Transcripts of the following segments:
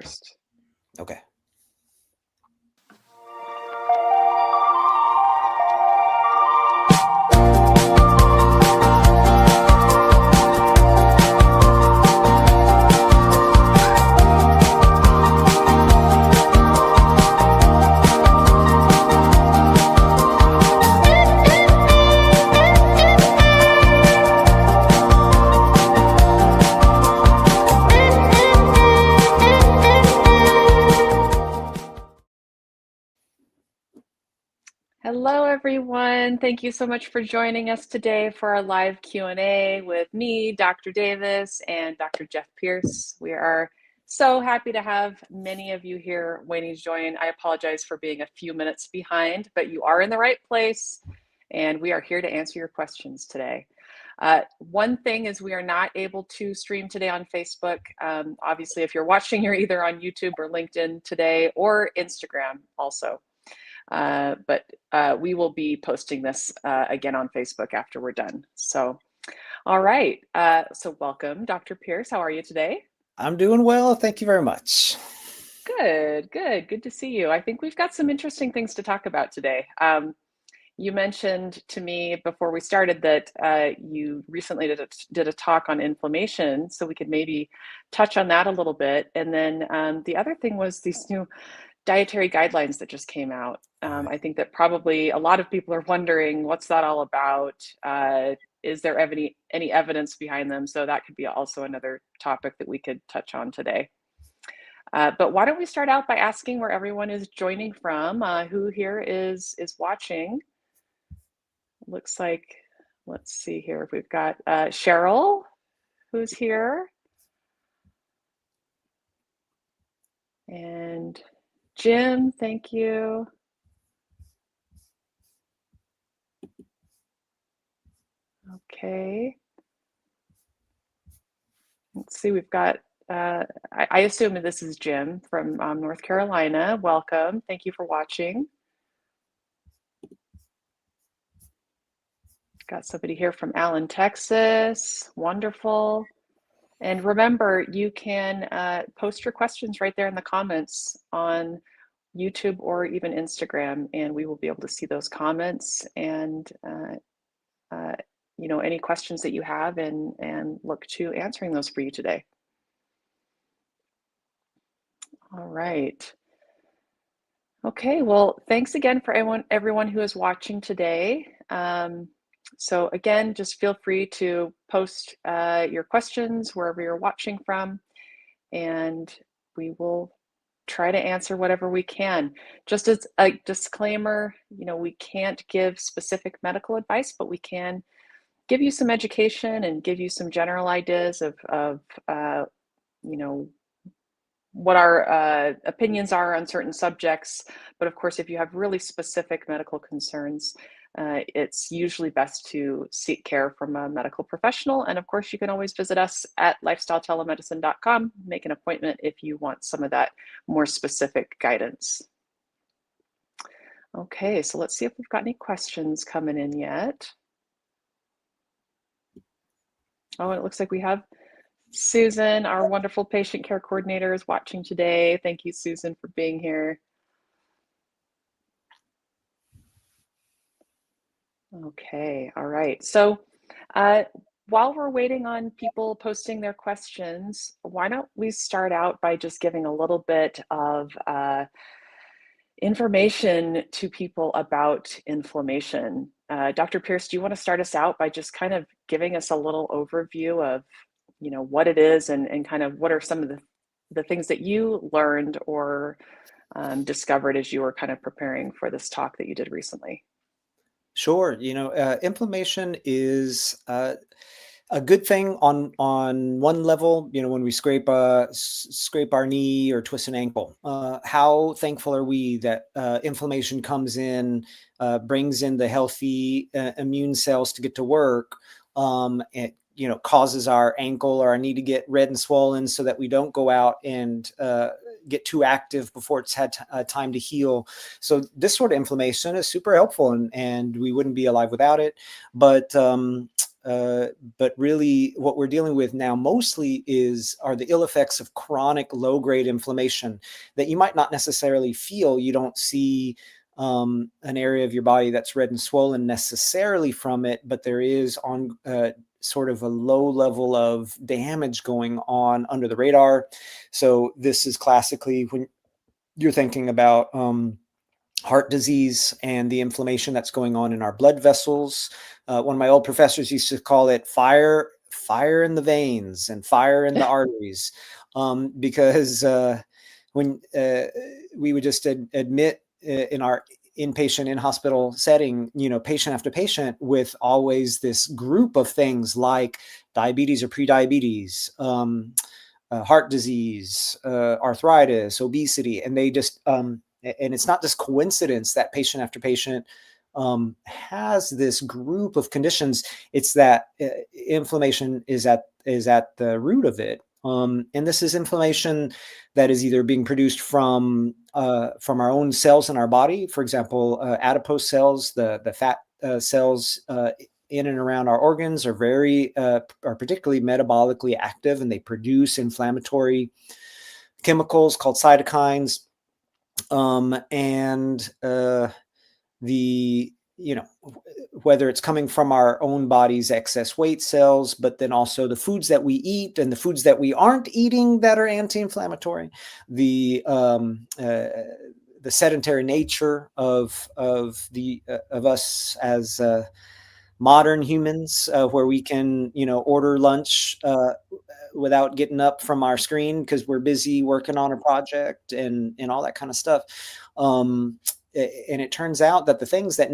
first. Okay. Hello, everyone. Thank you so much for joining us today for our live Q&A with me, Dr. Davis, and Dr. Jeff Pierce. We are so happy to have many of you here waiting to join. I apologize for being a few minutes behind, but you are in the right place, and we are here to answer your questions today. One thing is we are not able to stream today on Facebook. Obviously, if you're watching, you're either on YouTube or LinkedIn today or Instagram also. But we will be posting this again on Facebook after we're done. So, all right. So welcome, Dr. Pierce. How are you today? I'm doing well. Thank you very much. Good, good. Good to see you. I think we've got some interesting things to talk about today. You mentioned to me before we started that you recently did a talk on inflammation, so we could maybe touch on that a little bit. And then the other thing was these new dietary guidelines that just came out. I think that probably a lot of people are wondering, what's that all about? Is there any evidence behind them? So that could be also another topic that we could touch on today. But why don't we start out by asking where everyone is joining from, who here is watching. Looks like, let's see here, if we've got Cheryl, who's here. And Jim, thank you. Okay. Let's see, we've got, I assume that this is Jim from North Carolina. Welcome. Thank you for watching. Got somebody here from Allen, Texas. Wonderful. And remember, you can post your questions right there in the comments on YouTube or even Instagram, and we will be able to see those comments and you know, any questions that you have and look to answering those for you today. All right. Okay, well, thanks again for everyone who is watching today. So again, just feel free to post your questions wherever you're watching from, and we will try to answer whatever we can. Just as a disclaimer, you know, we can't give specific medical advice, but we can give you some education and give you some general ideas of you know, what our opinions are on certain subjects. But of course, if you have really specific medical concerns, it's usually best to seek care from a medical professional. And of course, you can always visit us at lifestyletelemedicine.com, make an appointment if you want some of that more specific guidance. Okay, so let's see if we've got any questions coming in yet. Oh, it looks like we have Susan, our wonderful patient care coordinator, is watching today. Thank you, Susan, for being here. Okay, all right. So while we're waiting on people posting their questions, why don't we start out by just giving a little bit of information to people about inflammation. Dr. Pierce, do you want to start us out by just kind of giving us a little overview of, you know, what it is and kind of what are some of the things that you learned or discovered as you were kind of preparing for this talk that you did recently? Sure. You know, inflammation is a good thing on one level. You know, when we scrape our knee or twist an ankle, how thankful are we that inflammation comes in, brings in the healthy immune cells to get to work. It, you know, causes our ankle or our knee to get red and swollen so that we don't go out and get too active before it's had time to heal. So this sort of inflammation is super helpful, and we wouldn't be alive without it. But but really what we're dealing with now mostly are the ill effects of chronic low-grade inflammation that you might not necessarily feel. You don't see an area of your body that's red and swollen necessarily from it, but there is on sort of a low level of damage going on under the radar. So this is classically when you're thinking about heart disease and the inflammation that's going on in our blood vessels. One of my old professors used to call it fire in the veins and fire in the arteries, because when we would just admit in our inpatient in hospital setting, patient after patient with always this group of things like diabetes or prediabetes, heart disease, arthritis, obesity, and they just and it's not just coincidence that patient after patient has this group of conditions. It's that inflammation is at the root of it, and this is inflammation that is either being produced from our own cells in our body. For example, adipose cells, the fat cells in and around our organs are particularly metabolically active, and they produce inflammatory chemicals called cytokines. And the whether it's coming from our own body's excess weight cells, but then also the foods that we eat and the foods that we aren't eating that are anti-inflammatory, the sedentary nature of us as modern humans, where we can order lunch without getting up from our screen because we're busy working on a project and all that kind of stuff. And it turns out that the things that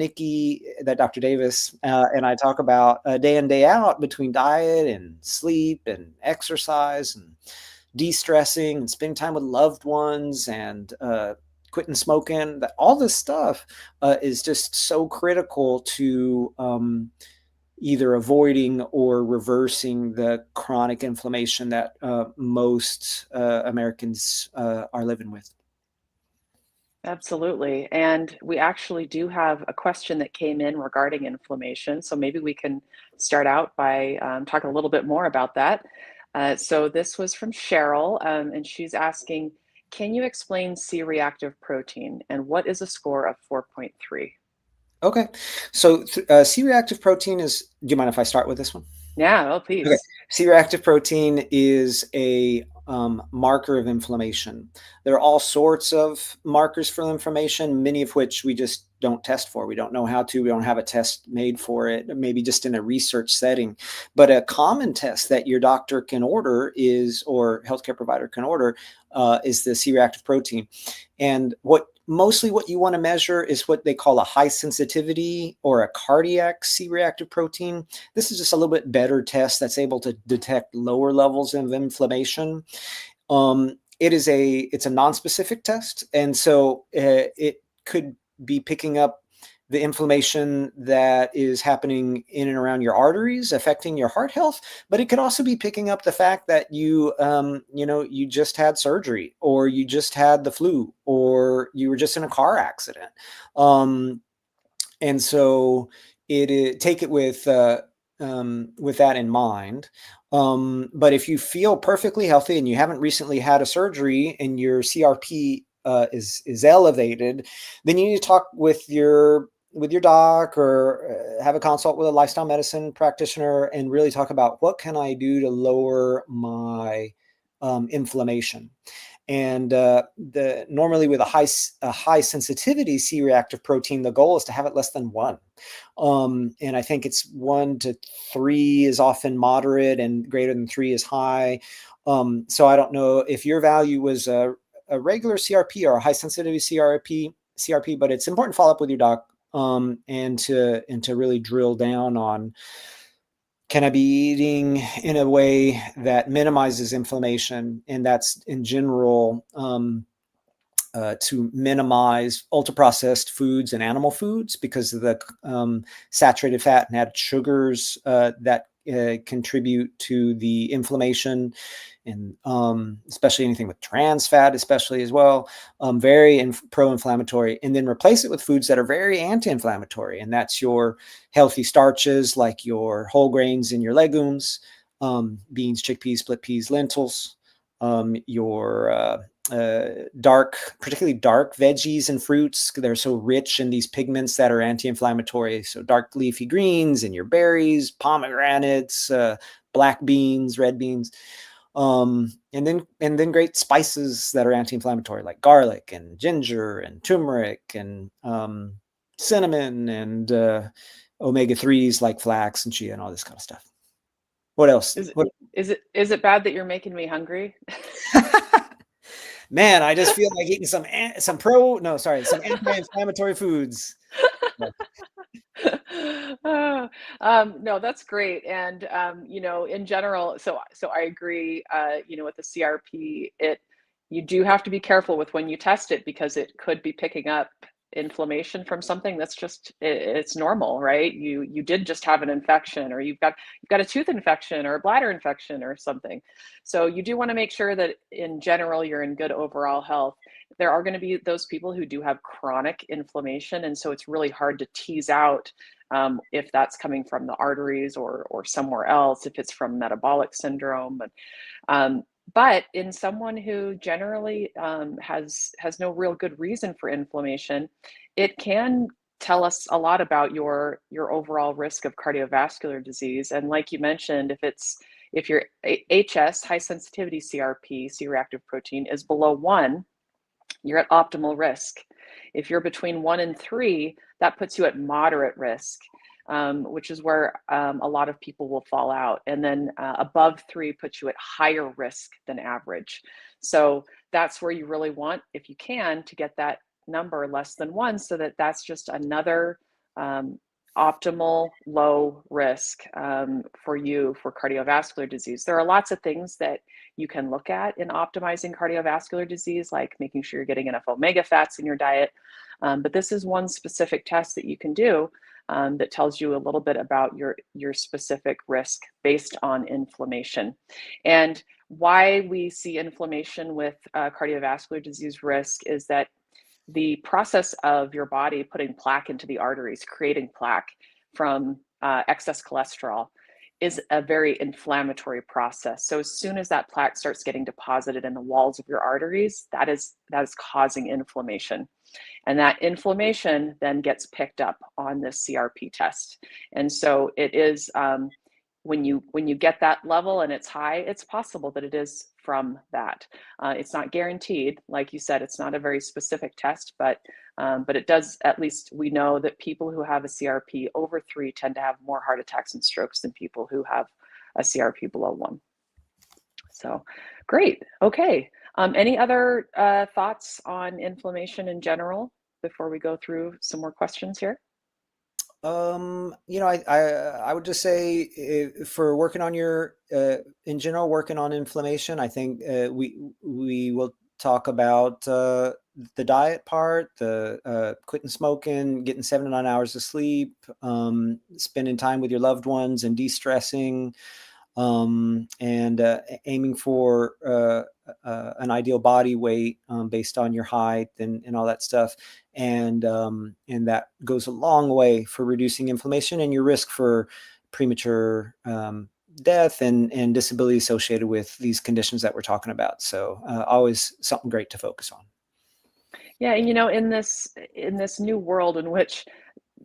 Dr. Davis and I talk about day in, day out, between diet and sleep and exercise and de-stressing and spending time with loved ones and quitting smoking, that all this stuff is just so critical to either avoiding or reversing the chronic inflammation that most Americans are living with. Absolutely. And we actually do have a question that came in regarding inflammation. So maybe we can start out by talking a little bit more about that. So this was from Cheryl, and she's asking, can you explain C-reactive protein and what is a score of 4.3? Okay. So C-reactive protein do you mind if I start with this one? Yeah, oh, Okay. please. C-reactive protein is a marker of inflammation. There are all sorts of markers for inflammation, many of which we just don't test for. We don't know how to. We don't have a test made for it, maybe just in a research setting. But a common test that your doctor can order or healthcare provider can order is the C-reactive protein. And mostly what you want to measure is what they call a high sensitivity or a cardiac C-reactive protein. This is just a little bit better test that's able to detect lower levels of inflammation. It's a non-specific test, and so it could be picking up the inflammation that is happening in and around your arteries, affecting your heart health. But it could also be picking up the fact that you just had surgery, or you just had the flu, or you were just in a car accident. And so take it with that in mind. But if you feel perfectly healthy and you haven't recently had a surgery and your CRP is elevated, then you need to talk with your doc, or have a consult with a lifestyle medicine practitioner and really talk about, what can I do to lower my inflammation. And normally with a high sensitivity C-reactive protein, the goal is to have it less than 1. And I think it's 1 to 3 is often moderate, and greater than 3 is high. So I don't know if your value was a regular CRP or a high sensitivity CRP, but it's important to follow up with your doc and to really drill down on, can I be eating in a way that minimizes inflammation? And that's in general to minimize ultra-processed foods and animal foods, because of the saturated fat and added sugars that contribute to the inflammation, and especially anything with trans fat, especially as well, very pro-inflammatory. And then replace it with foods that are very anti-inflammatory, and that's your healthy starches like your whole grains and your legumes, beans, chickpeas, split peas, lentils, your particularly dark veggies and fruits. They're so rich in these pigments that are anti-inflammatory. So dark leafy greens and your berries, pomegranates, black beans, red beans, and then great spices that are anti-inflammatory, like garlic and ginger and turmeric and cinnamon, and omega-3s like flax and chia and all this kind of stuff. What else? Is it What? is it bad that you're making me hungry? Man, I just feel like eating some anti-inflammatory foods. No, that's great. And in general, so I agree. With the CRP, you do have to be careful with when you test it, because it could be picking up inflammation from something that's just it's normal, right? You did just have an infection, or you've got a tooth infection or a bladder infection or something. So you do want to make sure that in general you're in good overall health. There are going to be those people who do have chronic inflammation, and so it's really hard to tease out if that's coming from the arteries or somewhere else, if it's from metabolic syndrome. But in someone who generally has no real good reason for inflammation, it can tell us a lot about your overall risk of cardiovascular disease. And like you mentioned, if your HS, high sensitivity CRP, C-reactive protein, is below 1, you're at optimal risk. If you're between 1 and 3, that puts you at moderate risk, which is where a lot of people will fall out. And then above 3 puts you at higher risk than average. So that's where you really want, if you can, to get that number less than 1, so that's just another optimal low risk for you for cardiovascular disease. There are lots of things that you can look at in optimizing cardiovascular disease, like making sure you're getting enough omega fats in your diet. But this is one specific test that you can do that tells you a little bit about your specific risk based on inflammation. And why we see inflammation with cardiovascular disease risk is that the process of your body putting plaque into the arteries, creating plaque from excess cholesterol, is a very inflammatory process. So as soon as that plaque starts getting deposited in the walls of your arteries, that is causing inflammation. And that inflammation then gets picked up on this CRP test. And so it is when you get that level and it's high, it's possible that it is from that. It's not guaranteed, like you said, it's not a very specific test, but it does, at least we know that people who have a CRP over 3 tend to have more heart attacks and strokes than people who have a CRP below 1. So great. Okay. Any other thoughts on inflammation in general before we go through some more questions here? I would just say, for working on in general, working on inflammation, I think we will talk about the diet part, the quitting smoking, getting 7 to 9 hours of sleep, spending time with your loved ones and de-stressing, and aiming for an ideal body weight based on your height and all that stuff. And that goes a long way for reducing inflammation and your risk for premature death and disability associated with these conditions that we're talking about. So always something great to focus on. Yeah, and in this new world in which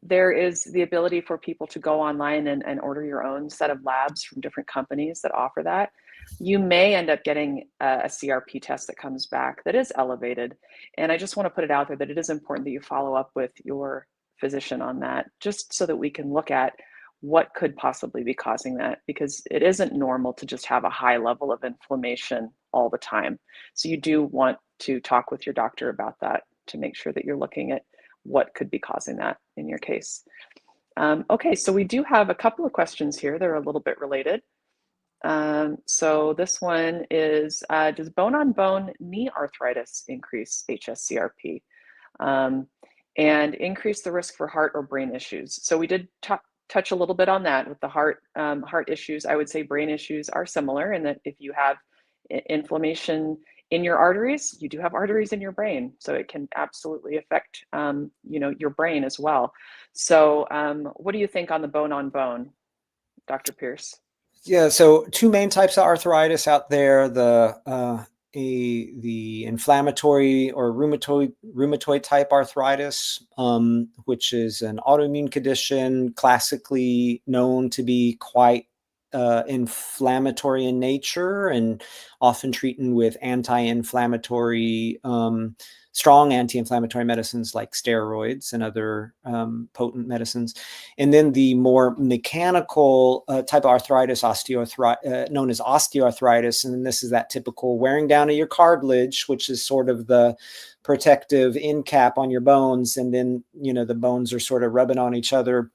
there is the ability for people to go online and order your own set of labs from different companies that offer that, you may end up getting a CRP test that comes back that is elevated. And I just want to put it out there that it is important that you follow up with your physician on that, just so that we can look at what could possibly be causing that, because it isn't normal to just have a high level of inflammation all the time. So you do want to talk with your doctor about that to make sure that you're looking at what could be causing that in your case. Okay, so we do have a couple of questions here. They're a little bit related. So this one is, does bone-on-bone knee arthritis increase HSCRP and increase the risk for heart or brain issues? So we did touch a little bit on that with the heart issues. I would say brain issues are similar in that if you have inflammation in your arteries, you do have arteries in your brain, so it can absolutely affect your brain as well. So what do you think on the bone on bone, Dr. Pierce? Yeah, so two main types of arthritis out there: the inflammatory or rheumatoid type arthritis, which is an autoimmune condition classically known to be quite inflammatory in nature, and often treated with anti-inflammatory, strong anti-inflammatory medicines like steroids and other potent medicines. And then the more mechanical type of arthritis, known as osteoarthritis, and this is that typical wearing down of your cartilage, which is sort of the protective end cap on your bones, and then the bones are sort of rubbing on each other.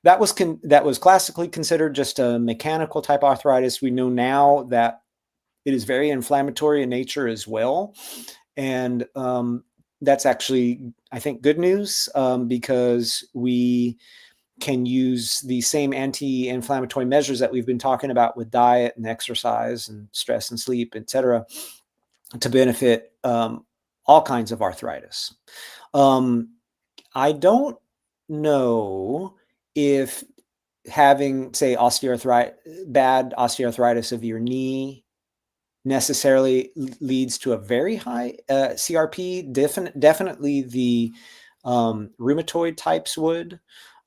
That was classically considered just a mechanical type arthritis. We know now that it is very inflammatory in nature as well, and that's actually, I think, good news, because we can use the same anti-inflammatory measures that we've been talking about with diet and exercise and stress and sleep, etc., to benefit all kinds of arthritis. I don't know if having, say, bad osteoarthritis of your knee necessarily leads to a very high CRP. Definitely the rheumatoid types would.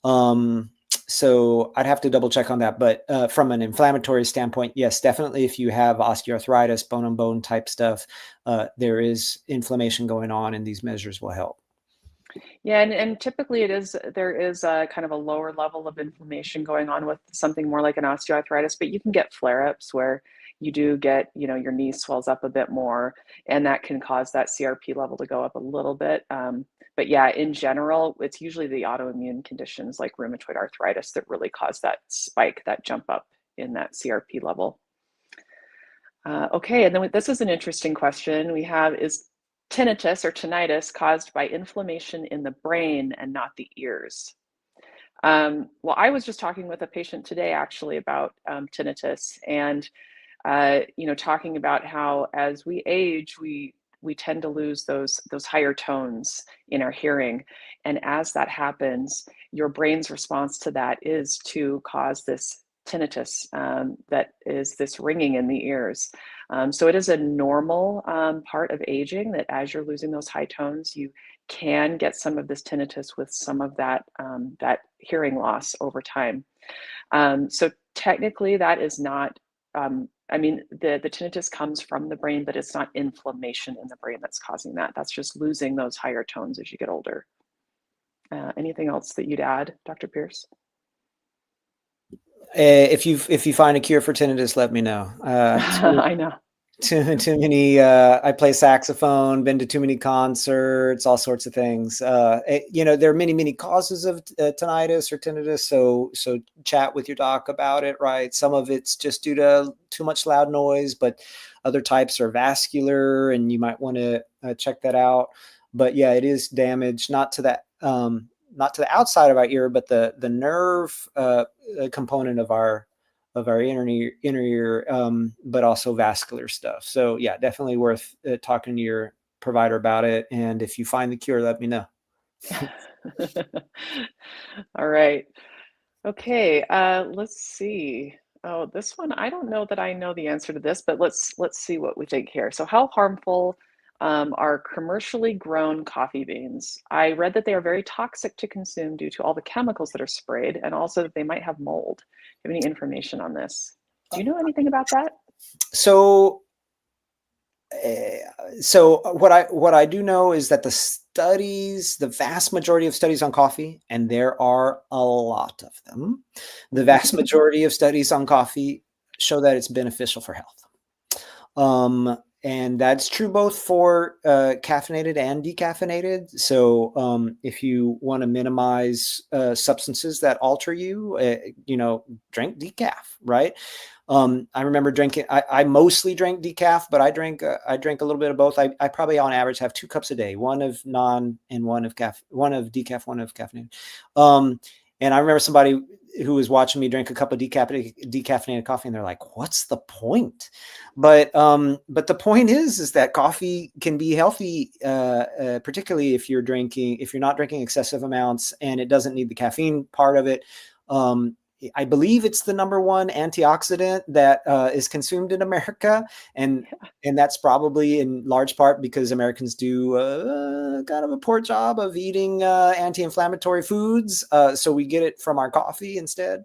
So I'd have to double check on that. But from an inflammatory standpoint, yes, definitely if you have osteoarthritis, bone on bone type stuff, there is inflammation going on, and these measures will help. Yeah, and typically there is a kind of a lower level of inflammation going on with something more like an osteoarthritis, but you can get flare-ups where you do get, your knee swells up a bit more, and that can cause that CRP level to go up a little bit. But yeah, in general, it's usually the autoimmune conditions like rheumatoid arthritis that really cause that spike, that jump up in that CRP level. Okay, and then this is an interesting question we have: is tinnitus or tinnitus caused by inflammation in the brain and not the ears? Well, I was just talking with a patient today actually about tinnitus, and talking about how as we age, we tend to lose those higher tones in our hearing, and as that happens, your brain's response to that is to cause this tinnitus, that is this ringing in the ears. So it is a normal part of aging that as you're losing those high tones, you can get some of this tinnitus with some of that hearing loss over time. So technically, that is not. The tinnitus comes from the brain, but it's not inflammation in the brain that's causing that. That's just losing those higher tones as you get older. Anything else that you'd add, Dr. Pierce? If you find a cure for tinnitus, let me know. I know. Too many. I play saxophone. Been to too many concerts. All sorts of things. There are many causes of tinnitus or tinnitus. So chat with your doc about it. Right. Some of it's just due to too much loud noise, but other types are vascular, and you might want to check that out. But yeah, it is damage, not to that. Not to the outside of our ear, but the nerve component of our inner ear, but also vascular stuff. So yeah, definitely worth talking to your provider about it. And if you find the cure, let me know. All right. Okay. Let's see. Oh, this one, I don't know that I know the answer to this, but let's see what we think here. So how harmful are commercially grown coffee beans? I read that they are very toxic to consume due to all the chemicals that are sprayed, and also that they might have mold. Do you have any information on this? Do you know anything about that? So what I do know is that the vast majority of studies on coffee, and there are a lot of them, the vast majority of studies on coffee show that it's beneficial for health. And that's true both for caffeinated and decaffeinated. So if you want to minimize substances that alter you, drink decaf, right? I remember drinking. I mostly drank decaf, but I drank a little bit of both. I probably on average have 2 cups a day, one of non and one of decaf, one of caffeinated. And I remember somebody who was watching me drink a cup of decaffeinated coffee, and they're like, "What's the point?" But the point is that coffee can be healthy, particularly if you're not drinking excessive amounts, and it doesn't need the caffeine part of it. I believe it's the number one antioxidant that is consumed in America, and that's probably in large part because Americans do kind of a poor job of eating anti-inflammatory foods, so we get it from our coffee instead.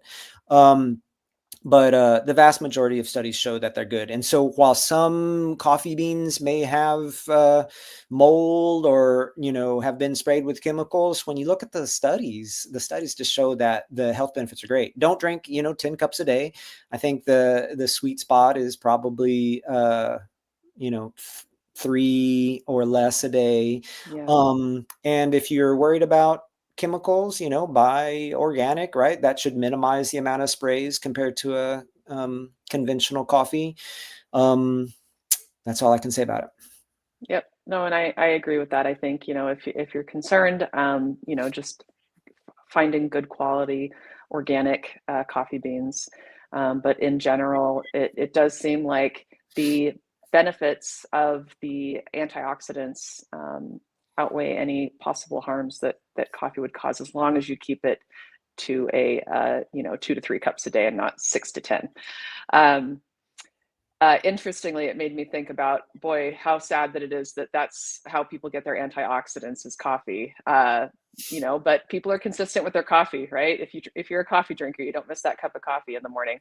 But the vast majority of studies show that they're good. And so while some coffee beans may have mold or, have been sprayed with chemicals, when you look at the studies just show that the health benefits are great. Don't drink, 10 cups a day. I think the sweet spot is probably, 3 or less a day. Yeah. And if you're worried about chemicals, buy organic, right? That should minimize the amount of sprays compared to a conventional coffee. That's all I can say about it. Yep. No, and I agree with that. I think, if you're concerned, just finding good quality organic coffee beans. But in general, it does seem like the benefits of the antioxidants outweigh any possible harms that coffee would cause, as long as you keep it to a 2 to 3 cups a day and not 6 to 10. Interestingly, it made me think about, boy, how sad that it is that that's how people get their antioxidants is coffee. But people are consistent with their coffee, right? If you're a coffee drinker, you don't miss that cup of coffee in the morning.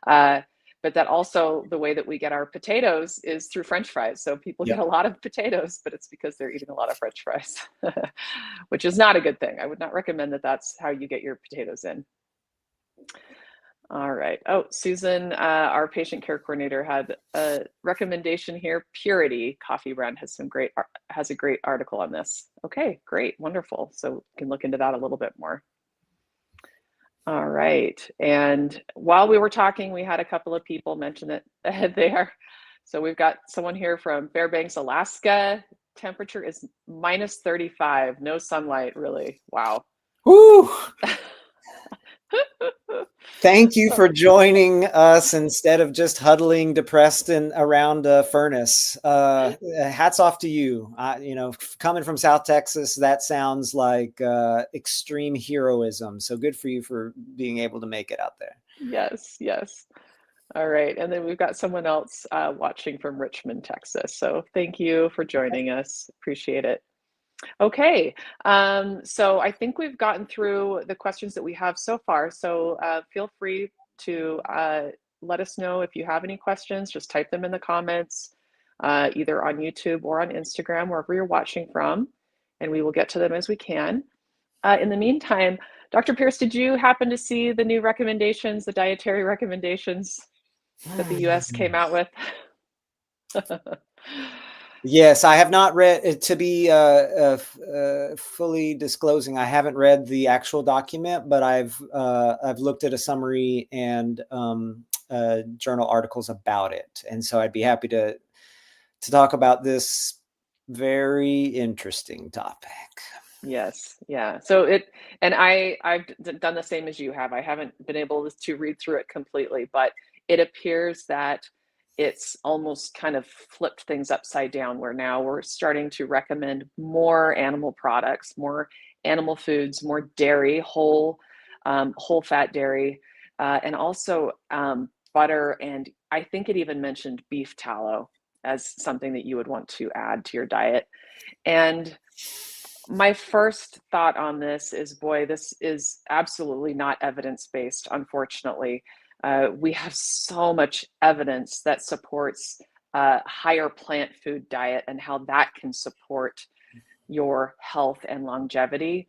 But that also, the way that we get our potatoes is through French fries. So people get Yep. a lot of potatoes, but it's because they're eating a lot of French fries, which is not a good thing. I would not recommend that that's how you get your potatoes in. All right. Oh, Susan, our patient care coordinator, had a recommendation here. Purity Coffee Brand has a great article on this. Okay, great, wonderful. So we can look into that a little bit more. All right. And while we were talking, we had a couple of people mention that they are. So we've got someone here from Fairbanks, Alaska. Temperature is minus 35. No sunlight, really. Wow. Woo! Thank you So, for joining us instead of just huddling depressed and around a furnace. Hats off to you. Coming from South Texas, that sounds like extreme heroism. So good for you for being able to make it out there. yes, yes. All right. And then we've got someone else watching from Richmond, Texas. So thank you for joining us. Appreciate it. Okay. So I think we've gotten through the questions that we have so far. So feel free to let us know if you have any questions. Just type them in the comments, either on YouTube or on Instagram, wherever you're watching from, and we will get to them as we can. In the meantime, Dr. Pierce, did you happen to see the new recommendations, the dietary recommendations that the US came out with? Yes, I have not read, to be fully disclosing, I haven't read the actual document, but I've looked at a summary and journal articles about it, and so I'd be happy to talk about this very interesting topic. Yes, yeah. And I've done the same as you have. I haven't been able to read through it completely, but it appears that it's almost kind of flipped things upside down, where now we're starting to recommend more animal products, more animal foods, more dairy, whole fat dairy, and also butter. And I think it even mentioned beef tallow as something that you would want to add to your diet. And my first thought on this is, boy, this is absolutely not evidence-based, unfortunately. We have so much evidence that supports a higher plant food diet and how that can support your health and longevity.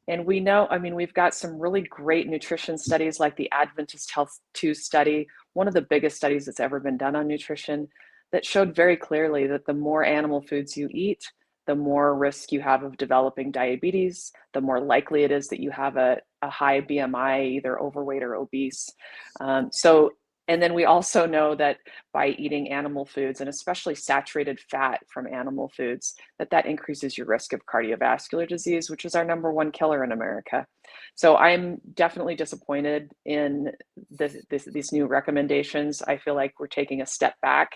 And we know, I mean, we've got some really great nutrition studies like the Adventist Health 2 study, one of the biggest studies that's ever been done on nutrition, that showed very clearly that the more animal foods you eat, the more risk you have of developing diabetes, the more likely it is that you have a high BMI, either overweight or obese. So And then we also know that by eating animal foods, and especially saturated fat from animal foods, that increases your risk of cardiovascular disease, which is our number 1 killer in America. So I'm definitely disappointed in these new recommendations. I feel like we're taking a step back.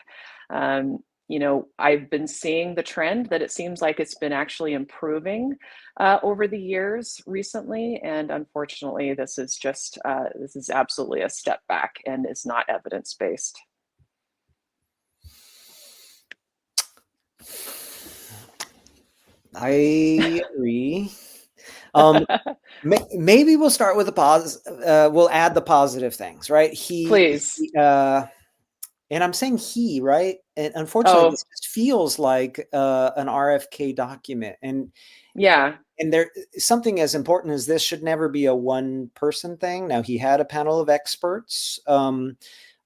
I've been seeing the trend that it seems like it's been actually improving over the years recently, and unfortunately, this is absolutely a step back and is not evidence based. I agree. Um, maybe we'll start with we'll add the positive things, right? Please. And I'm saying he, right? And unfortunately, Oh, this just feels like an RFK document. yeah, And there, something as important as this should never be a one person thing. Now, he had a panel of experts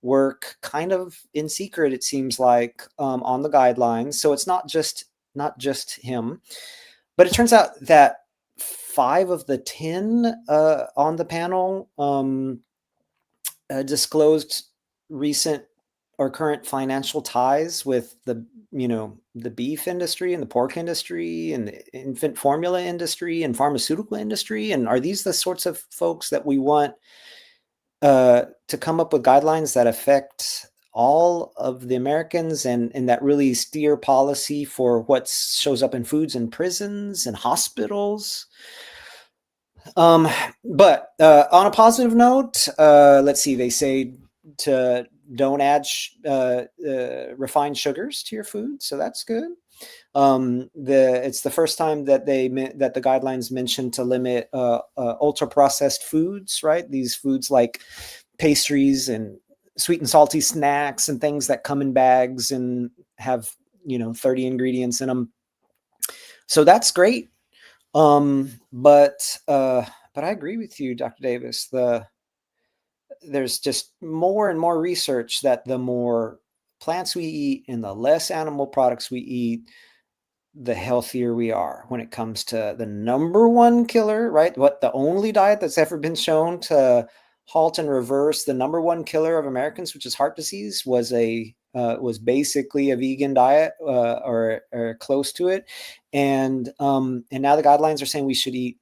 work kind of in secret, it seems like, on the guidelines. So it's not just him. But it turns out that 5 of the 10 on the panel disclosed recent or current financial ties with the beef industry and the pork industry and the infant formula industry and pharmaceutical industry. And are these the sorts of folks that we want to come up with guidelines that affect all of the Americans and that really steer policy for what shows up in foods and prisons and hospitals? Um, but on a positive note, let's see, they say to don't add refined sugars to your food, so that's good. It's the first time that that the guidelines mention to limit ultra processed foods, right? These foods like pastries and sweet and salty snacks and things that come in bags and have 30 ingredients in them. So that's great. But I agree with you, Dr. Davis. There's just more and more research that the more plants we eat and the less animal products we eat, the healthier we are when it comes to the number 1 killer, right? What the only diet that's ever been shown to halt and reverse the number 1 killer of Americans, which is heart disease, was basically a vegan diet or close to it, and now the guidelines are saying we should eat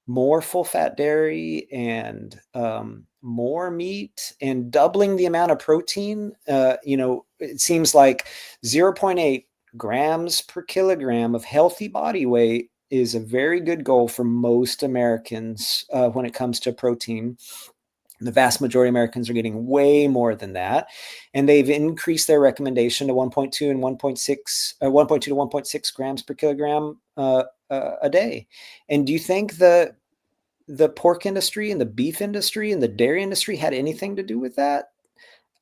more full fat dairy and more meat and doubling the amount of protein. It seems like 0.8 grams per kilogram of healthy body weight is a very good goal for most Americans when it comes to protein. The vast majority of Americans are getting way more than that. And they've increased their recommendation to 1.2 and 1.2 to 1.6 grams per kilogram a day. And do you think the pork industry and the beef industry and the dairy industry had anything to do with that?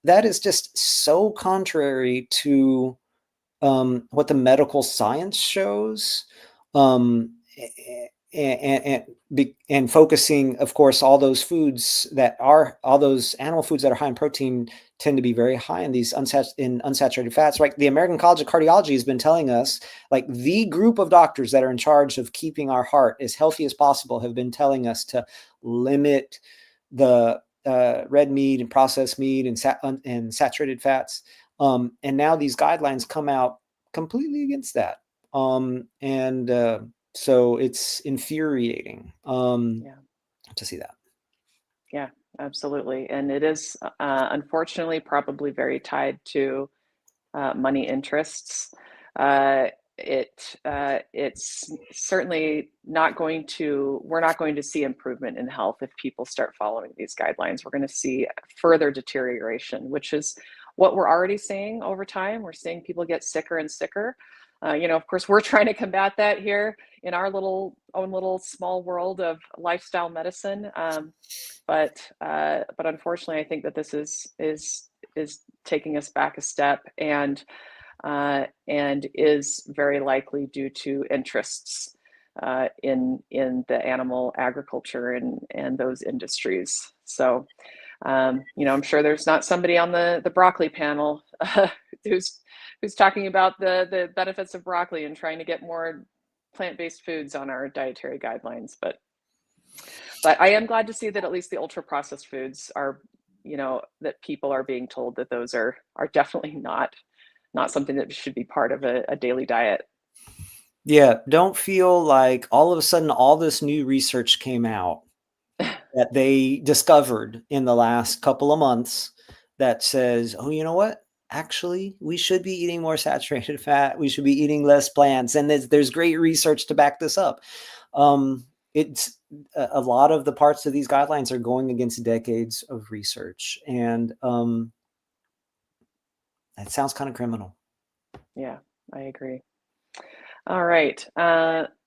That is just so contrary to what the medical science shows, um, and focusing, of course, all those animal foods that are high in protein tend to be very high in these unsaturated fats. Right? The American College of Cardiology has been telling us, like, the group of doctors that are in charge of keeping our heart as healthy as possible have been telling us to limit the red meat and processed meat and saturated fats. And now these guidelines come out completely against that. So it's infuriating yeah, to see that. yeah, absolutely. And it is unfortunately probably very tied to money interests. It's certainly not going to, we're not going to see improvement in health if people start following these guidelines. We're going to see further deterioration, which is what we're already seeing over time. We're seeing people get sicker and sicker. Of course, we're trying to combat that here in our own little small world of lifestyle medicine. But unfortunately, I think that this is taking us back a step, and is very likely due to interests in the animal agriculture and those industries. So, I'm sure there's not somebody on the broccoli panel who's talking about the benefits of broccoli and trying to get more plant-based foods on our dietary guidelines. But I am glad to see that at least the ultra processed foods are that people are being told that those are definitely not something that should be part of a daily diet. Yeah, don't feel like all of a sudden all this new research came out that they discovered in the last couple of months that says, "Oh, you know what? Actually, we should be eating more saturated fat. We should be eating less plants." And there's great research to back this up. It's a lot of the parts of these guidelines are going against decades of research, and that sounds kind of criminal. Yeah, I agree. All right.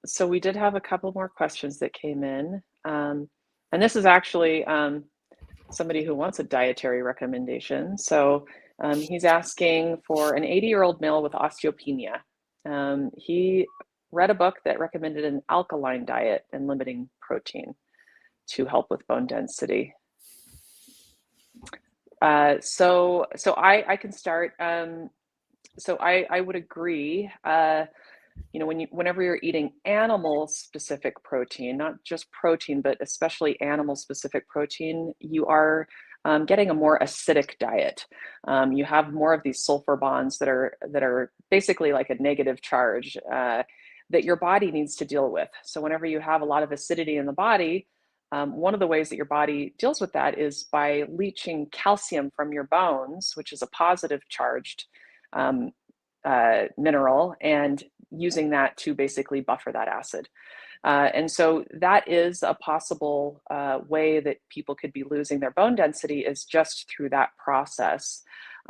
So we did have a couple more questions that came in. And this is actually somebody who wants a dietary recommendation. So he's asking for an 80-year-old male with osteopenia. He read a book that recommended an alkaline diet and limiting protein to help with bone density. So I can start. So I would agree. Whenever you're eating animal specific protein, not just protein, but especially animal specific protein, you are getting a more acidic diet. You have more of these sulfur bonds that are basically like a negative charge that your body needs to deal with. So whenever you have a lot of acidity in the body, one of the ways that your body deals with that is by leaching calcium from your bones, which is a positive charged um, mineral, and using that to basically buffer that acid. And so that is a possible way that people could be losing their bone density, is just through that process.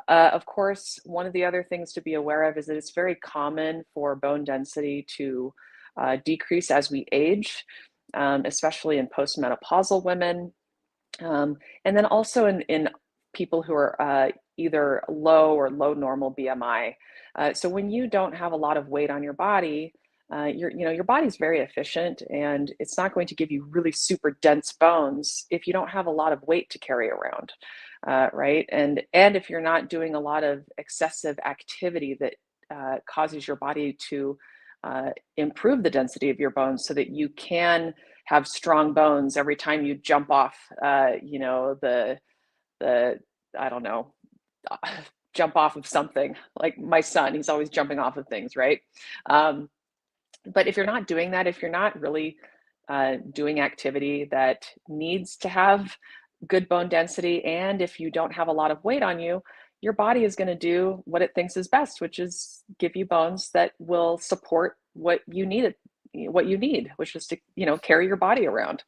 Of course, one of the other things to be aware of is that it's very common for bone density to decrease as we age, especially in postmenopausal women. And then also in people who are either low or low normal BMI. So when you don't have a lot of weight on your body, your body's very efficient, and it's not going to give you really super dense bones if you don't have a lot of weight to carry around, right? And if you're not doing a lot of excessive activity that causes your body to improve the density of your bones so that you can have strong bones every time you jump off, the I don't know, jump off of something. Like my son, he's always jumping off of things, right? Um, but if you're not doing that, if you're not really doing activity that needs to have good bone density, and if you don't have a lot of weight on you, your body is going to do what it thinks is best, which is give you bones that will support what you need, which is to carry your body around.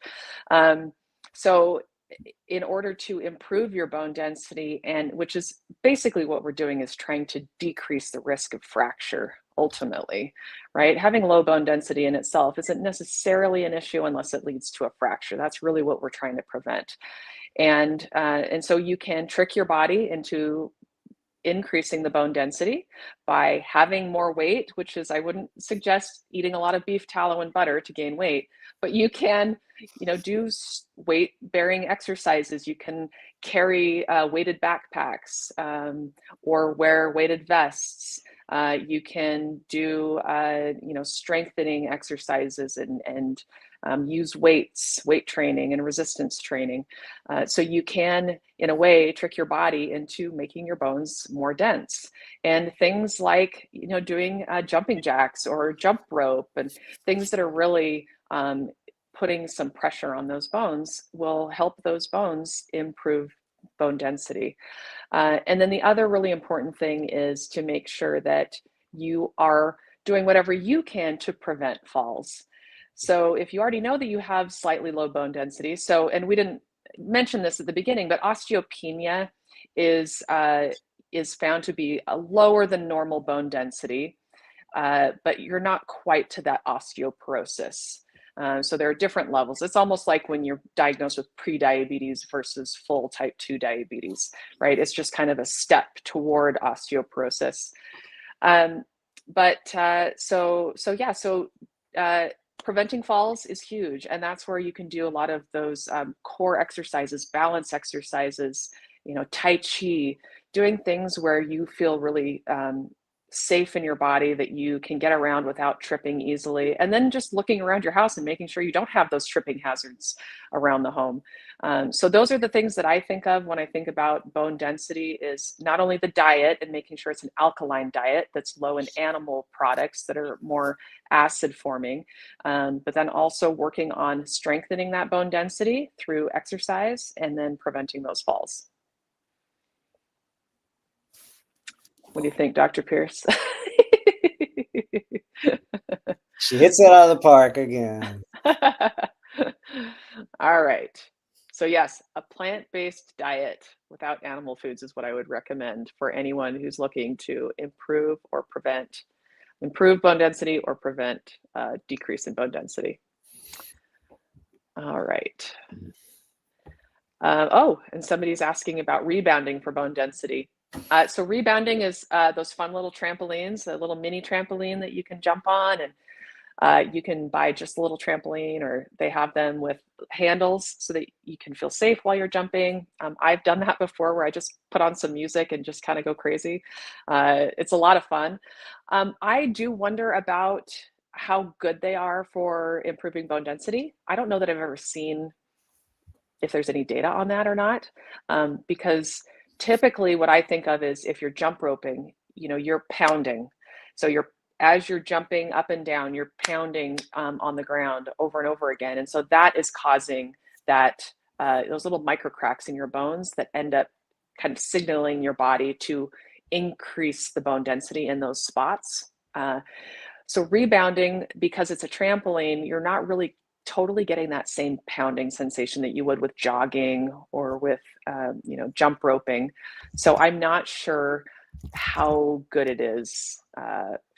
Um, so in order to improve your bone density, and which is basically what we're doing, is trying to decrease the risk of fracture ultimately, right? Having low bone density in itself isn't necessarily an issue unless it leads to a fracture. That's really what we're trying to prevent. And so you can trick your body into increasing the bone density by having more weight, which is, I wouldn't suggest eating a lot of beef tallow and butter to gain weight, but you can, do weight bearing exercises. You can carry weighted backpacks, or wear weighted vests. You can do, strengthening exercises, and use weight training and resistance training. So you can, in a way, trick your body into making your bones more dense. And things like, doing jumping jacks or jump rope, and things that are really putting some pressure on those bones will help those bones improve bone density. And then the other really important thing is to make sure that you are doing whatever you can to prevent falls. So if you already know that you have slightly low bone density, and we didn't mention this at the beginning, but osteopenia is found to be a lower than normal bone density, but you're not quite to that osteoporosis. So there are different levels. It's almost like when you're diagnosed with pre-diabetes versus full type 2 diabetes, right? It's just kind of a step toward osteoporosis. Preventing falls is huge, and that's where you can do a lot of those core exercises, balance exercises, Tai Chi, doing things where you feel really safe in your body that you can get around without tripping easily. And then just looking around your house and making sure you don't have those tripping hazards around the home. So those are the things that I think of when I think about bone density, is not only the diet and making sure it's an alkaline diet that's low in animal products that are more acid forming, but then also working on strengthening that bone density through exercise and then preventing those falls. What do you think, Dr. Pierce? She hits it out of the park again. All right. So yes, a plant-based diet without animal foods is what I would recommend for anyone who's looking to improve bone density or prevent decrease in bone density. All right. Oh, and somebody's asking about rebounding for bone density. So rebounding is those fun little trampolines, a little mini trampoline that you can jump on, and you can buy just a little trampoline, or they have them with handles so that you can feel safe while you're jumping. I've done that before, where I just put on some music and just kind of go crazy. It's a lot of fun. I do wonder about how good they are for improving bone density. I don't know that I've ever seen if there's any data on that or not, because typically what I think of is if you're jump roping, you're pounding. So as you're jumping up and down, you're pounding on the ground over and over again. And so that is causing those little micro cracks in your bones that end up kind of signaling your body to increase the bone density in those spots. So rebounding, because it's a trampoline, you're not really totally getting that same pounding sensation that you would with jogging or with jump roping. So I'm not sure how good it is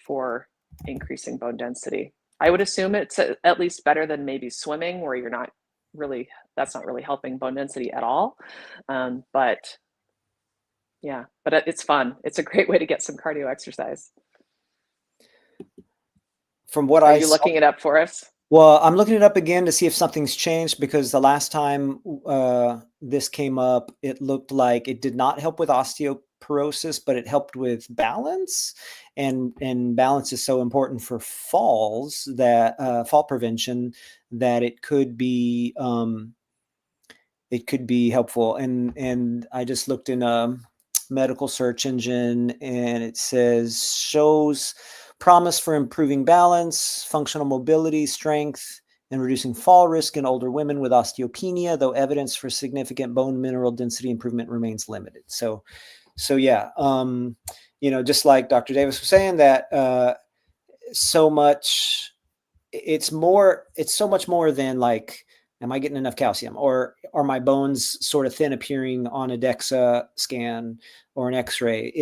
for increasing bone density. I would assume it's at least better than maybe swimming, where that's not really helping bone density at all. But it's fun. It's a great way to get some cardio exercise. From what Are you looking it up for us? Well, I'm looking it up again to see if something's changed, because the last time this came up, it looked like it did not help with osteoporosis, but it helped with balance. And balance is so important for falls, that fall prevention, that it could be helpful. And I just looked in a medical search engine, and it shows promise for improving balance, functional mobility, strength, and reducing fall risk in older women with osteopenia, though evidence for significant bone mineral density improvement remains limited. So yeah, just like Dr. Davis was saying, that it's so much more than like, am I getting enough calcium, or are my bones sort of thin appearing on a DEXA scan or an X-ray?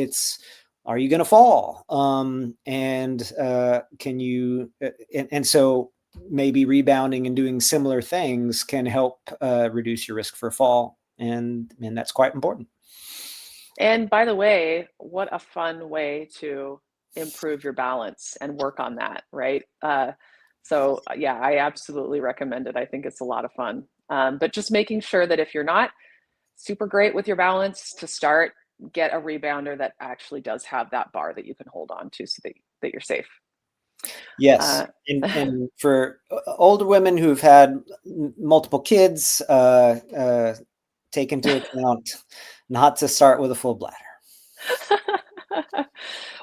Are you going to fall? Can you, and so maybe rebounding and doing similar things can help reduce your risk for a fall. And that's quite important. And by the way, what a fun way to improve your balance and work on that, right? So yeah, I absolutely recommend it. I think it's a lot of fun. But just making sure that if you're not super great with your balance to start, get a rebounder that actually does have that bar that you can hold on to, so that you're safe. Yes. And for older women who've had multiple kids, take into account not to start with a full bladder.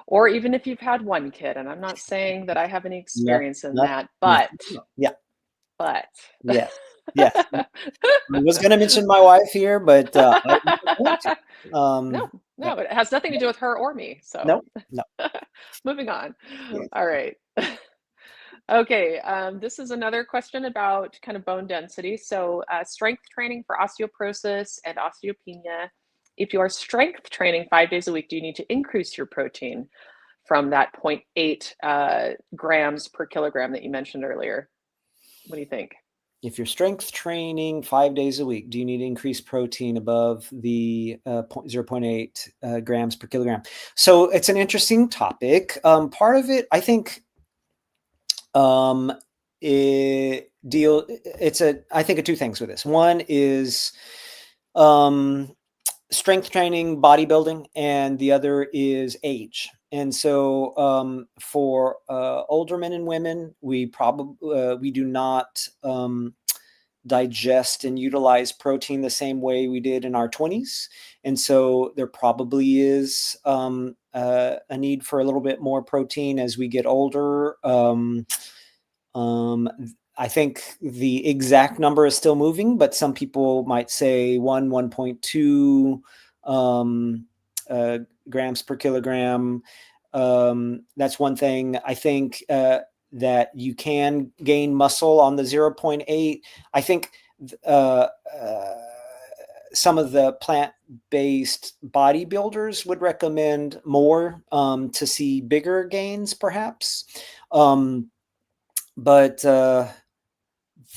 Or even if you've had one kid, and I'm not saying that I have any experience in that, but yeah. But yeah. I was going to mention my wife here, but no, it has nothing to do with her or me. So no. Moving on. Yeah. All right. Okay, this is another question about kind of bone density. So strength training for osteoporosis and osteopenia. If you are strength training 5 days a week, do you need to increase your protein from that 0.8 grams per kilogram that you mentioned earlier? What do you think? If you're strength training 5 days a week, do you need to increase protein above the 0.8 grams per kilogram? So it's an interesting topic. Part of it, I think, I think of two things with this. One is strength training, bodybuilding, and the other is age. And so for older men and women, we do not digest and utilize protein the same way we did in our 20s. And so there probably is a need for a little bit more protein as we get older. Um, I think the exact number is still moving, but some people might say 1.2 grams per kilogram. That's one thing. I think that you can gain muscle on the 0.8. I think uh, uh, some of the plant-based bodybuilders would recommend more to see bigger gains, perhaps. But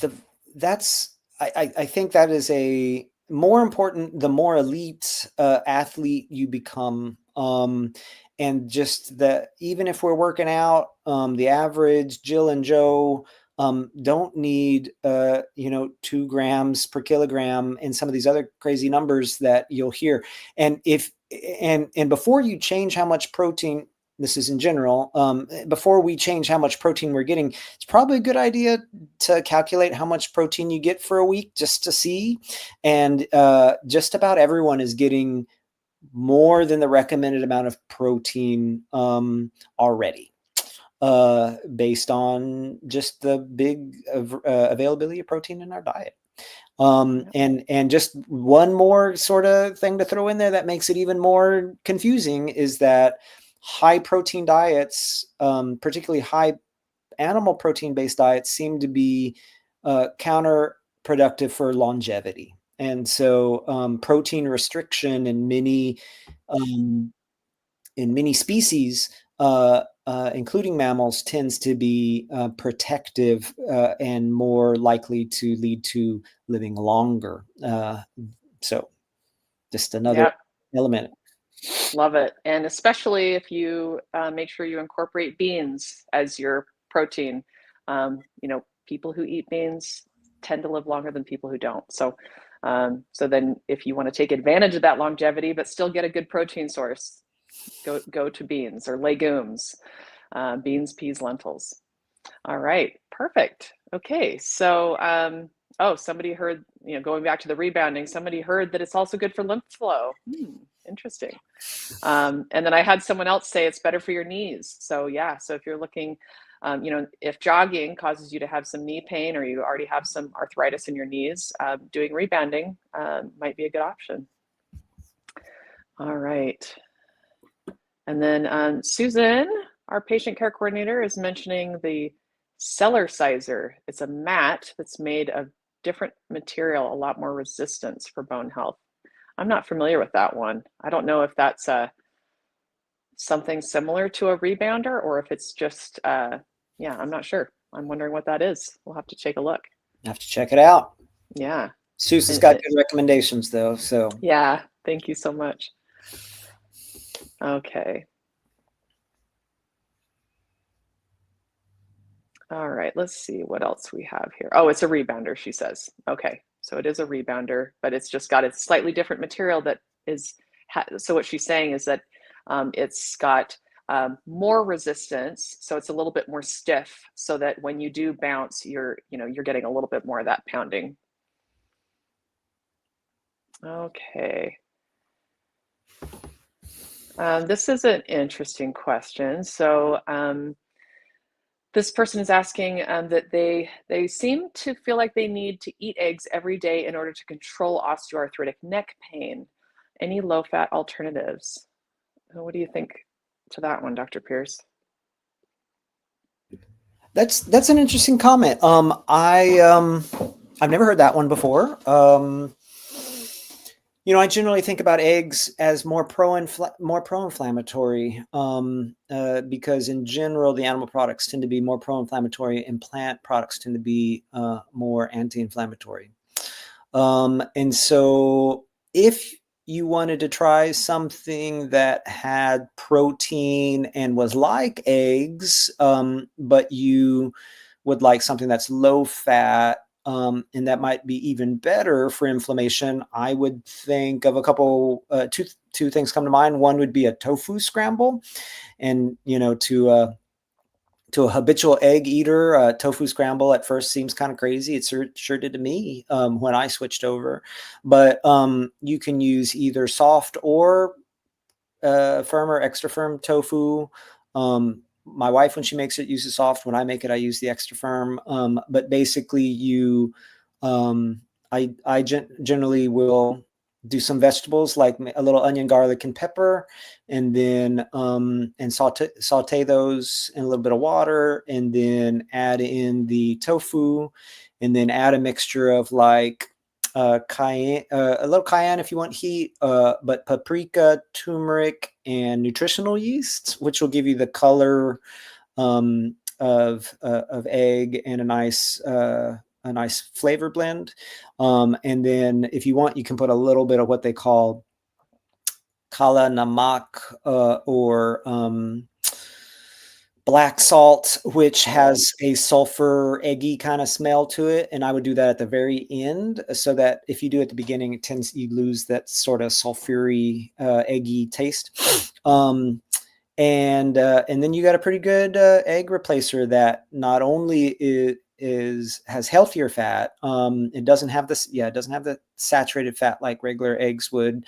the that's I think that is a more important, the more elite athlete you become. And just that, even if we're working out, the average Jill and Joe don't need 2 grams per kilogram and some of these other crazy numbers that you'll hear. And if and before you change how much protein, this is in general, before we change how much protein we're getting, it's probably a good idea to calculate how much protein you get for a week just to see. And just about everyone is getting more than the recommended amount of protein already, based on just the big availability of protein in our diet. And just one more sort of thing to throw in there that makes it even more confusing is that high protein diets, particularly high animal protein based diets, seem to be counterproductive for longevity. And so protein restriction um, in many species, including mammals, tends to be protective and more likely to lead to living longer. So just another Yeah, element. love it. And especially if you make sure you incorporate beans as your protein. People who eat beans tend to live longer than people who don't. So then if you want to take advantage of that longevity, but still get a good protein source, go to beans or legumes, beans, peas, lentils. All right, perfect. Okay, so somebody heard, going back to the rebounding, somebody heard that it's also good for lymph flow. Interesting. And then I had someone else say it's better for your knees. So yeah, so if you're looking, if jogging causes you to have some knee pain or you already have some arthritis in your knees, doing rebounding might be a good option. All right. And then Susan, our patient care coordinator, is mentioning the Cellerciser. It's a mat that's made of different material, a lot more resistance for bone health. I'm not familiar with that one. I don't know if that's something similar to a rebounder or if it's just, yeah, I'm not sure. I'm wondering what that is. We'll have to take a look. Have to check it out. Yeah. Susan's got good recommendations though. So yeah, thank you so much. Okay. All right, let's see what else we have here. Oh, it's a rebounder, she says. Okay, so it is a rebounder, but it's just got a slightly different material that is, so what she's saying is that it's got more resistance, so it's a little bit more stiff, so that when you do bounce, you're getting a little bit more of that pounding. Okay. This is an interesting question. So this person is asking that they seem to feel like they need to eat eggs every day in order to control osteoarthritic neck pain. Any low-fat alternatives? What do you think to that one, Dr. Pierce? that's an interesting comment. I've never heard that one before. I generally think about eggs as more pro-inflammatory, because in general the animal products tend to be more pro-inflammatory and plant products tend to be more anti-inflammatory. And so if you wanted to try something that had protein and was like eggs, but you would like something that's low fat, and that might be even better for inflammation, I would think of a couple, two things come to mind. One would be a tofu scramble. And, to a habitual egg eater, tofu scramble at first seems kind of crazy. It sure did to me when I switched over. But you can use either soft or firm or extra firm tofu. My wife, when she makes it, uses soft. When I make it, I use the extra firm. But basically, um, I generally will do some vegetables like a little onion, garlic, and pepper, and then and saute those in a little bit of water, and then add in the tofu, and then add a mixture of like cayenne, a little cayenne if you want heat, but paprika, turmeric, and nutritional yeast, which will give you the color of egg and a nice flavor blend. And then if you want, you can put a little bit of what they call kala namak, or black salt, which has a sulfur eggy kind of smell to it. And I would do that at the very end, so that if you do at the beginning, you lose that sort of sulfury, eggy taste. And then you got a pretty good egg replacer that not only has healthier fat. It doesn't have this, it doesn't have the saturated fat like regular eggs would,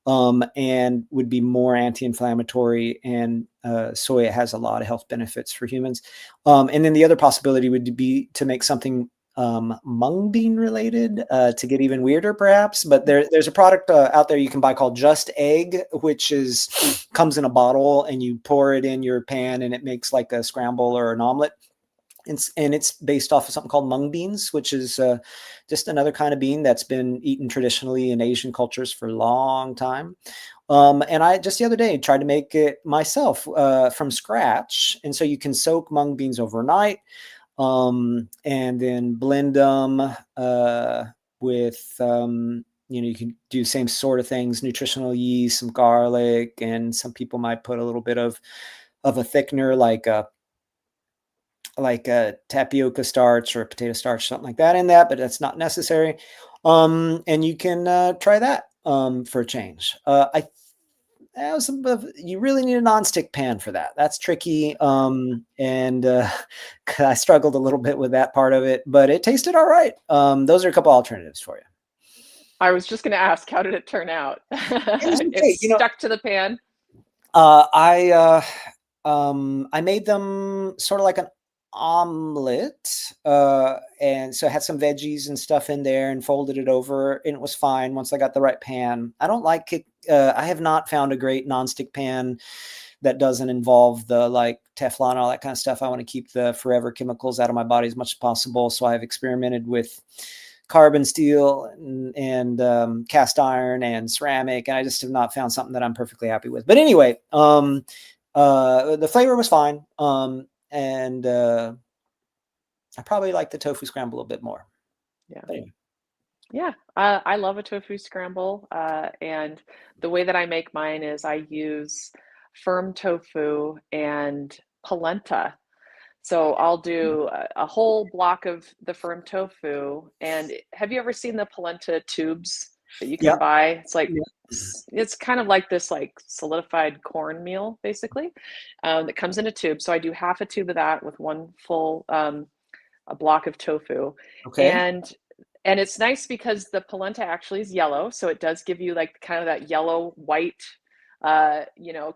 and would be more anti-inflammatory, and so it has a lot of health benefits for humans. And then the other possibility would be to make something mung bean related, to get even weirder perhaps. But there's a product out there you can buy called Just Egg, which comes in a bottle, and you pour it in your pan and it makes like a scramble or an omelet. And it's based off of something called mung beans, which is just another kind of bean that's been eaten traditionally in Asian cultures for a long time. And I just the other day tried to make it myself from scratch. And so you can soak mung beans overnight, and then blend them with, you can do same sort of things, nutritional yeast, some garlic, and some people might put a little bit of a thickener like a tapioca starch or potato starch, something like that in that, but that's not necessary. And you can try that for a change. You really need a nonstick pan for that. That's tricky. And I struggled a little bit with that part of it, but it tasted all right. Those are a couple alternatives for you. I was just going to ask, how did it turn out? It was It okay. stuck to the pan. I made them sort of like an omelet, and so I had some veggies and stuff in there and folded it over, and it was fine once I got the right pan. I don't like it. I have not found a great nonstick pan that doesn't involve the like Teflon and all that kind of stuff. I want to keep the forever chemicals out of my body as much as possible. So I've experimented with carbon steel and cast iron and ceramic, and I just have not found something that I'm perfectly happy with. But anyway, the flavor was fine. And I probably like the tofu scramble a bit more. Yeah. But anyway. Yeah, I love a tofu scramble, and the way that I make mine is I use firm tofu and polenta. So I'll do a whole block of the firm tofu. And have you ever seen the polenta tubes that you can Yeah. buy? It's like Yeah. it's kind of like this like solidified cornmeal, basically, that comes in a tube. So I do half a tube of that with one full a block of tofu, Okay. and it's nice because the polenta actually is yellow, so it does give you like kind of that yellow white,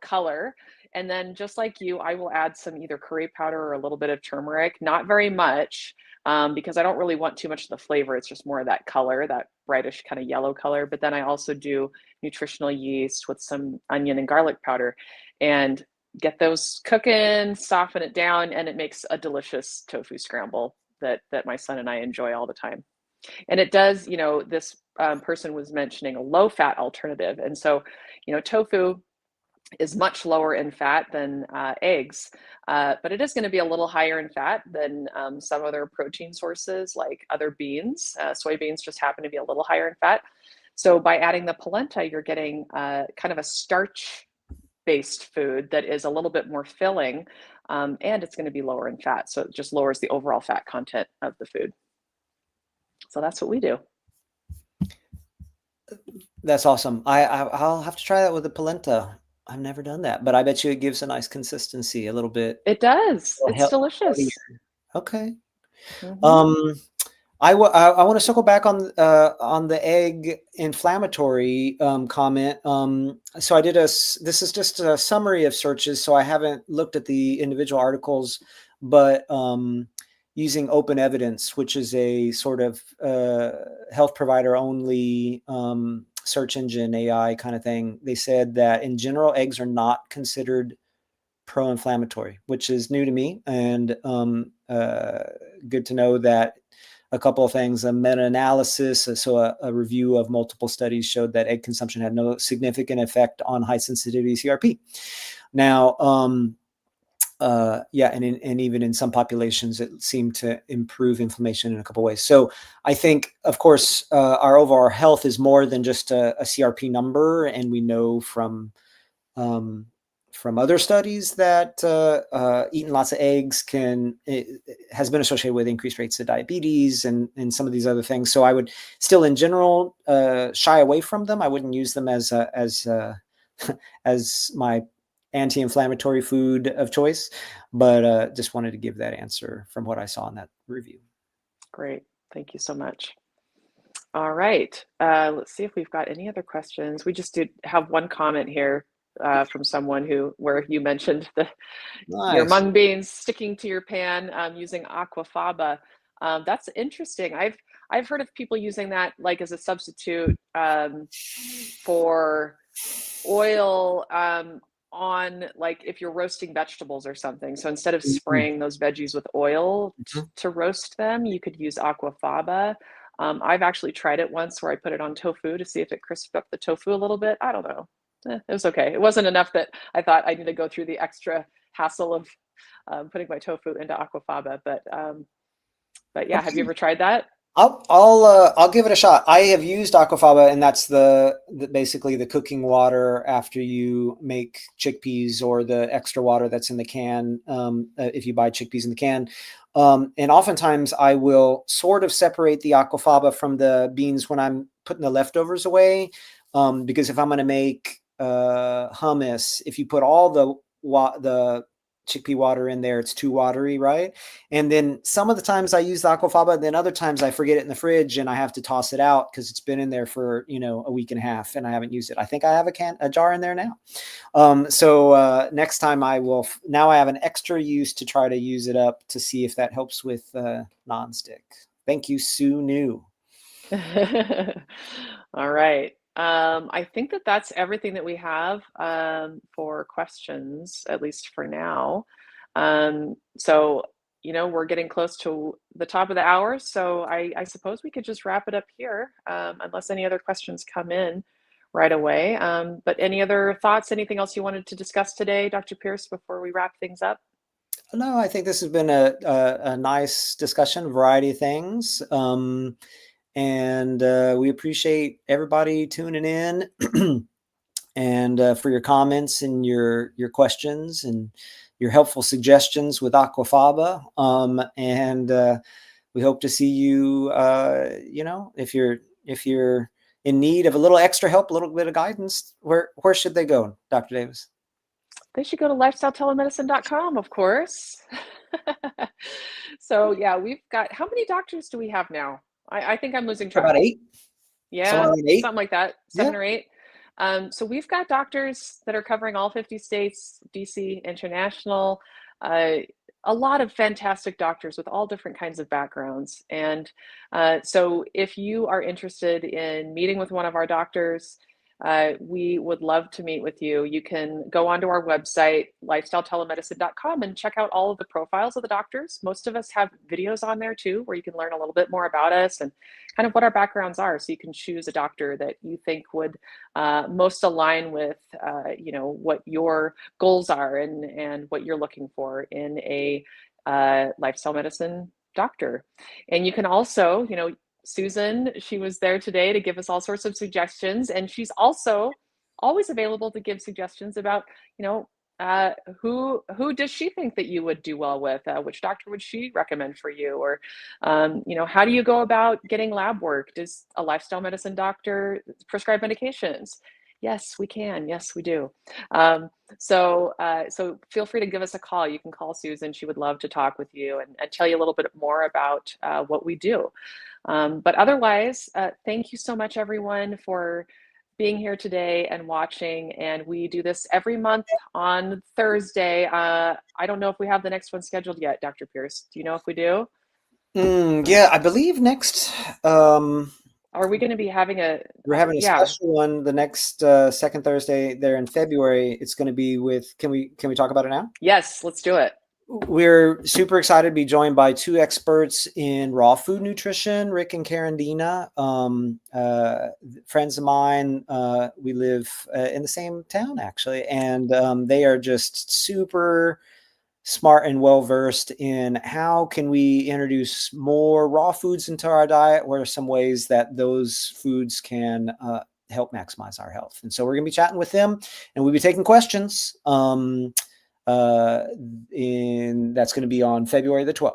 color. And then just like you, I will add some either curry powder or a little bit of turmeric, not very much, because I don't really want too much of the flavor. It's just more of that color, that brightish kind of yellow color. But then I also do nutritional yeast with some onion and garlic powder, and get those cooking, soften it down, and it makes a delicious tofu scramble that my son and I enjoy all the time. And it does, this person was mentioning a low fat alternative. And so, tofu is much lower in fat than eggs, but it is going to be a little higher in fat than some other protein sources like other beans. Soybeans just happen to be a little higher in fat. So by adding the polenta, you're getting kind of a starch based food that is a little bit more filling, and it's going to be lower in fat. So it just lowers the overall fat content of the food. So that's what we do. That's awesome. I'll have to try that with the polenta. I've never done that, but I bet you it gives a nice consistency, a little bit It does. It's healthier. delicious. Okay. Hmm. Um, I want to circle back on the egg inflammatory comment. So I did this is just a summary of searches, so I haven't looked at the individual articles, but using Open Evidence, which is a sort of health provider only search engine AI kind of thing, they said that in general, eggs are not considered pro-inflammatory, which is new to me, and good to know that a couple of things. A meta-analysis, so a review of multiple studies, showed that egg consumption had no significant effect on high sensitivity CRP. Now, yeah, and even in some populations, it seemed to improve inflammation in a couple of ways. So I think, of course, our overall health is more than just a CRP number, and we know from other studies that eating lots of eggs has been associated with increased rates of diabetes and some of these other things. So I would still, in general, shy away from them. I wouldn't use them as as my anti-inflammatory food of choice, but just wanted to give that answer from what I saw in that review. Great. Thank you so much. All right. Let's see if we've got any other questions. We just did have one comment here from someone where you mentioned your Nice. mung beans sticking to your pan using aquafaba. That's interesting. I've heard of people using that like as a substitute for oil on like if you're roasting vegetables or something. So instead of Mhm. spraying those veggies with oil Mhm. to roast them, you could use aquafaba. I've actually tried it once where I put it on tofu to see if it crisped up the tofu a little bit. I don't know. It was okay. It wasn't enough that I thought I need to go through the extra hassle of putting my tofu into aquafaba. But yeah, have you Okay. ever tried that? I'll give it a shot. I have used aquafaba, and that's basically the cooking water after you make chickpeas, or the extra water that's in the can if you buy chickpeas in the can. And oftentimes I will sort of separate the aquafaba from the beans when I'm putting the leftovers away, because if I'm going to make hummus, if you put all the chickpea water in there, it's too watery, right? And then some of the times I use the aquafaba, then other times I forget it in the fridge and I have to toss it out because it's been in there for, a week and a half and I haven't used it. I think I have a jar in there now. So next time now I have an extra use to try to use it up to see if that helps with nonstick. Thank you, Sue New. All right. I think that's everything that we have for questions, at least for now. So, we're getting close to the top of the hour, so I suppose we could just wrap it up here, unless any other questions come in right away. But any other thoughts, anything else you wanted to discuss today, Dr. Pierce, before we wrap things up? No, I think this has been a nice discussion, variety of things. And we appreciate everybody tuning in and for your comments and your questions and your helpful suggestions with aquafaba. And we hope to see you. If you're in need of a little extra help, a little bit of guidance, where should they go, Dr. Davis? They should go to lifestyletelemedicine.com, of course. So yeah, we've got, how many doctors do we have now? I think I'm losing About track. 8, somewhere Yeah, around 8. something like that, Yeah. 7 or 8. So we've got doctors that are covering all 50 states, DC, international, uh, a lot of fantastic doctors with all different kinds of backgrounds. And so if you are interested in meeting with one of our doctors, we would love to meet with you. You can go onto our website, lifestyletelemedicine.com, and check out all of the profiles of the doctors. Most of us have videos on there too, where you can learn a little bit more about us and kind of what our backgrounds are. So you can choose a doctor that you think would most align with, what your goals are and what you're looking for in a lifestyle medicine doctor. And you can also, Susan, she was there today to give us all sorts of suggestions, and she's also always available to give suggestions about, uh, who does she think that you would do well with? Which doctor would she recommend for you? Or, how do you go about getting lab work? Does a lifestyle medicine doctor prescribe medications? Yes, we can. Yes, we do. So feel free to give us a call. You can call Susan. She would love to talk with you and tell you a little bit more about what we do. But otherwise, thank you so much, everyone, for being here today and watching. And we do this every month on Thursday. I don't know if we have the next one scheduled yet, Dr. Pierce. Do you know if we do? Yeah, I believe next Are we going to be having we're having a yeah. special one the next second Thursday there in February. It's going to be with. Can we talk about it now? Yes, let's do it. We're super excited to be joined by two experts in raw food nutrition, Rick and Karen Dina, friends of mine. We live in the same town, actually, and they are just super smart and well versed in how can we introduce more raw foods into our diet. What are some ways that those foods can help maximize our health? And so we're going to be chatting with them, and we'll be taking questions. That's going to be on February the 12th.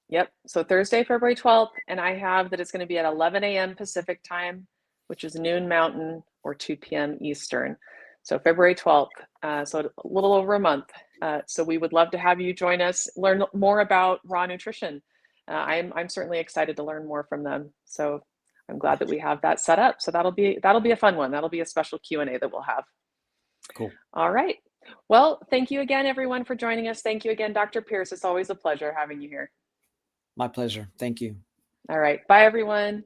Yep. So Thursday, February 12th, and I have that it's going to be at 11 a.m. Pacific time, which is noon Mountain or 2 p.m. Eastern. So February 12th, so a little over a month. So we would love to have you join us, learn more about raw nutrition. I'm certainly excited to learn more from them. So I'm glad that we have that set up. So that'll be a fun one. That'll be a special Q&A that we'll have. Cool. All right. Well, thank you again, everyone, for joining us. Thank you again, Dr. Pierce. It's always a pleasure having you here. My pleasure. Thank you. All right. Bye, everyone.